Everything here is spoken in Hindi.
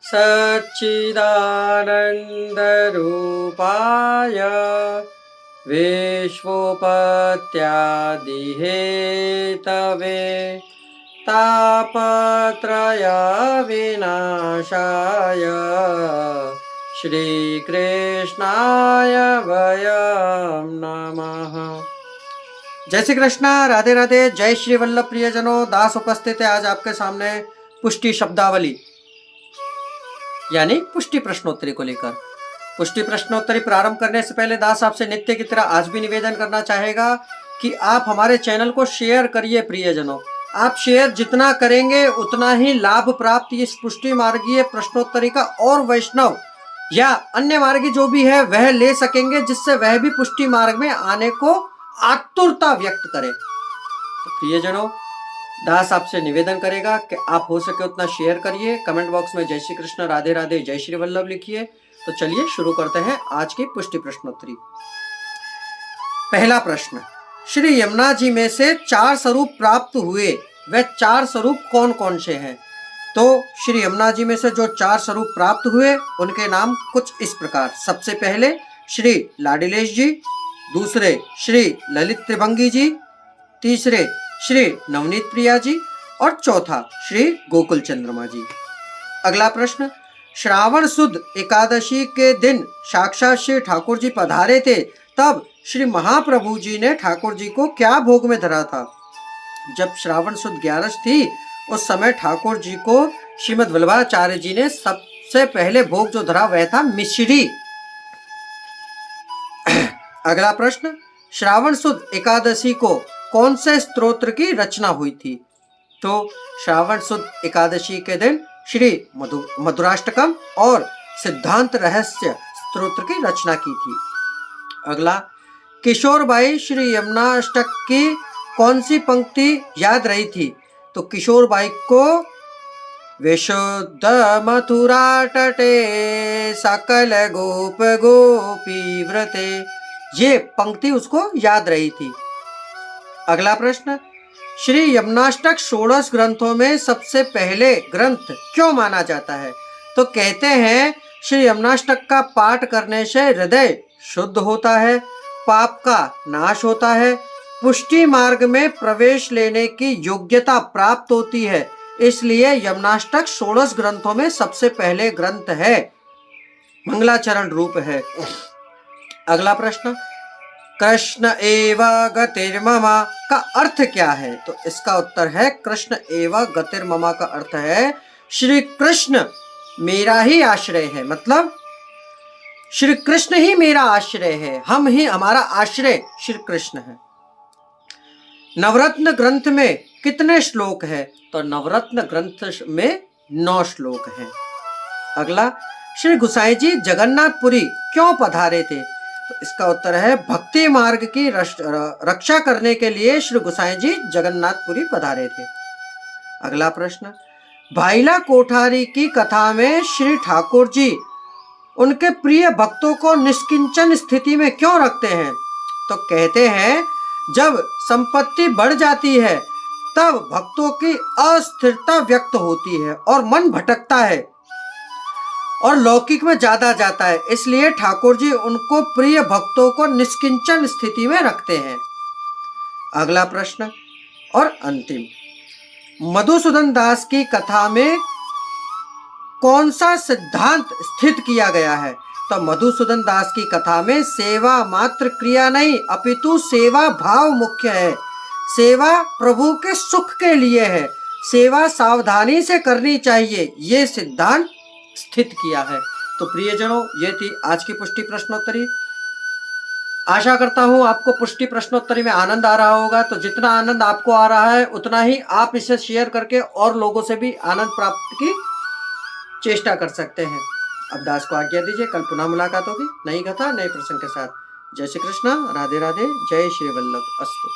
सच्चिदानन्दरूपाय विश्वोपत्यादिहेतवे तापत्रयविनाशाय श्रीकृष्णाय वयं नमः। जय श्री कृष्णा, राधे राधे, जय श्री वल्लभ प्रियजनों। दास उपस्थित है आज आपके सामने पुष्टि शब्दावली यानी पुष्टि प्रश्नोत्तरी को लेकर। पुष्टि प्रश्नोत्तरी प्रारंभ करने से पहले दास आपसे नित्य की तरह आज भी निवेदन करना चाहेगा कि आप हमारे चैनल को शेयर करिए। प्रियजनों, आप शेयर जितना करेंगे उतना ही लाभ प्राप्त इस पुष्टि मार्गीय प्रश्नोत्तरी का और वैष्णव या अन्य मार्गी जो भी है वह ले सकेंगे, जिससे वह भी पुष्टि मार्ग में आने को आतुरता व्यक्त करे। तो प्रियजनों, दास आपसे निवेदन करेगा कि आप हो सके उतना शेयर करिए। कमेंट बॉक्स में जय श्री कृष्ण, राधे राधे, जय श्री वल्लभ लिखिए। तो चलिए शुरू करते हैं आज की पुष्टि प्रश्नोत्तरी। पहला प्रश्न, श्री यमुना जी में से 4 स्वरूप प्राप्त हुए, वह 4 स्वरूप कौन कौन से हैं? तो श्री यमुना जी में से जो 4 स्वरूप प्राप्त हुए उनके नाम कुछ इस प्रकार। सबसे पहले श्री लाडिलेश जी, दूसरे श्री ललित त्रिभंगी जी, तीसरे श्री नवनीत प्रिया जी और चौथा श्री गोकुल चंद्रमा जी। अगला प्रश्न, श्रावण सुद एकादशी के दिन साक्षात श्री ठाकुर जी पधारे थे, तब श्री महाप्रभु जी ने ठाकुर जी को क्या भोग में धरा था? जब श्रावण सुद 11 थी उस समय ठाकुर जी को श्रीमद् वल्लभाचार्य जी ने सबसे पहले भोग जो धरा वह था मिश्री। अगला प्रश्न, श्रावण सुद एकादशी को कौन से स्तोत्र की रचना हुई थी? तो श्रावण सुद एकादशी के दिन श्री मधुराष्टकम और सिद्धांत रहस्य स्तोत्र की रचना की थी। अगला, किशोरबाई श्री यमुनाष्टक की कौन सी पंक्ति याद रही थी? तो किशोरबाई को विशुद्ध मथुरा तटे सकल गोप गोपी व्रते, ये पंक्ति उसको याद रही थी। अगला प्रश्न, श्री यमुनाष्टक 16 ग्रंथों में सबसे पहले ग्रंथ क्यों माना जाता है? तो कहते हैं श्री यमुनाष्टक का पाठ करने से हृदय शुद्ध होता है, पाप का नाश होता है, पुष्टि मार्ग में प्रवेश लेने की योग्यता प्राप्त होती है, इसलिए यमुनाष्टक 16 ग्रंथों में सबसे पहले ग्रंथ है, मंगलाचरण रूप है। अगला प्रश्न, कृष्ण एव गतिर्ममा का अर्थ क्या है? तो इसका उत्तर है कृष्ण एव गतिर्ममा का अर्थ है श्री कृष्ण मेरा ही आश्रय है, मतलब श्री कृष्ण ही मेरा आश्रय है, हम ही हमारा आश्रय श्री कृष्ण है। नवरत्न ग्रंथ में कितने श्लोक है? तो नवरत्न ग्रंथ में 9 श्लोक हैं। अगला, श्री गुसाई जी जगन्नाथपुरी क्यों पधारे थे? तो इसका उत्तर है भक्ति मार्ग की रक्षा करने के लिए श्री गुसाई जी जगन्नाथपुरी पधारे थे। अगला प्रश्न, भाईला कोठारी की कथा में श्री ठाकुर जी उनके प्रिय भक्तों को निष्किंचन स्थिति में क्यों रखते हैं? तो कहते हैं जब संपत्ति बढ़ जाती है तब भक्तों की अस्थिरता व्यक्त होती है और मन भटकता है और लौकिक में ज्यादा जाता है, इसलिए ठाकुर जी उनको प्रिय भक्तों को निष्किंचन स्थिति में रखते हैं। अगला प्रश्न और अंतिम, मधुसूदन दास की कथा में कौन सा सिद्धांत स्थित किया गया है? तो मधुसूदन दास की कथा में सेवा मात्र क्रिया नहीं अपितु सेवा भाव मुख्य है, सेवा प्रभु के सुख के लिए है, सेवा सावधानी से करनी चाहिए, ये सिद्धांत स्थित किया है। तो प्रियजनों, ये थी आज की पुष्टि प्रश्नोत्तरी। आशा करता हूं आपको पुष्टि प्रश्नोत्तरी में आनंद आ रहा होगा। तो जितना आनंद आपको आ रहा है उतना ही आप इसे शेयर करके और लोगों से भी आनंद प्राप्त की चेष्टा कर सकते हैं। अब दास को आज्ञा दीजिए, कल पुनः मुलाकात होगी नई कथा नए प्रसंग के साथ। जय श्री कृष्ण, राधे राधे, जय श्री वल्लभ अस्तु।